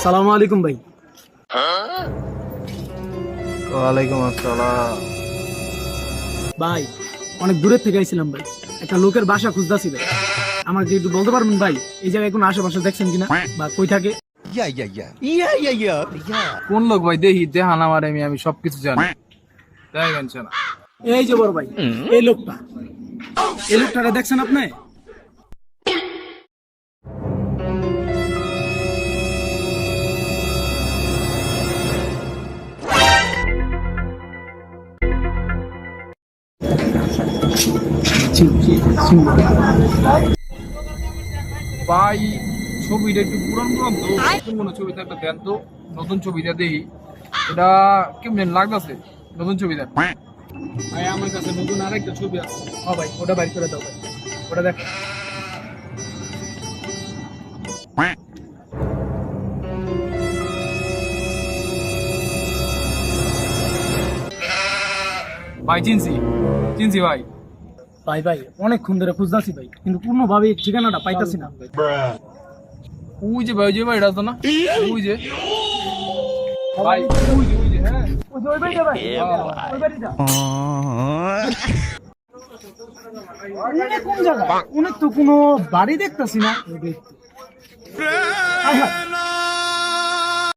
আসসালামু আলাইকুম ভাই। ওয়ালাইকুম আসসালাম। ভাই অনেক দূরের থেকে আইছিলাম ভাই, একটা লোকের বাসা খুঁজতেছি ভাই। আমাকে একটু বলতে পারবেন ভাই এই জায়গায় কোনো আশেপাশে দেখছেন কিনা বা কই থাকে? কোন লোক ভাই? দেখি দেহান আমার, আমি সবকিছু জানি। দেখেন না। এই যে বড় ভাই, এই লোকটা, এই লোকটাকে দেখছেন আপনি? ভাই ছবিটা একটু পুরান পুরান তো, নতুন কোনো ছবিতে একটা দেন তো। নতুন ছবিটা দেখি এটা কেমন লাগতেছে। নতুন ছবিটা ভাই আমার কাছে নতুন আরেকটা ছবি আছে। হ্যাঁ ভাই, ওটা বাইর করে দাও ভাই, ওটা দেখ। ভাই চিনছি চিনছি ভাই। ভাই ভাই অনেকক্ষণ ধরে খুঁজতেছি ভাই, কিন্তু কোনোভাবে ঠিকানাটা পাইতাছি না। ওই যে ভাই, ওই যে ভাই, এটা তো না? ওই যে ভাই, ওই যে হ্যাঁ, ওই যে ওই বাড়িটা ভাই, ওই বাড়িটা। উনি কোন জায়গা? উনি তো কোনো বাড়ি দেখতাছি না।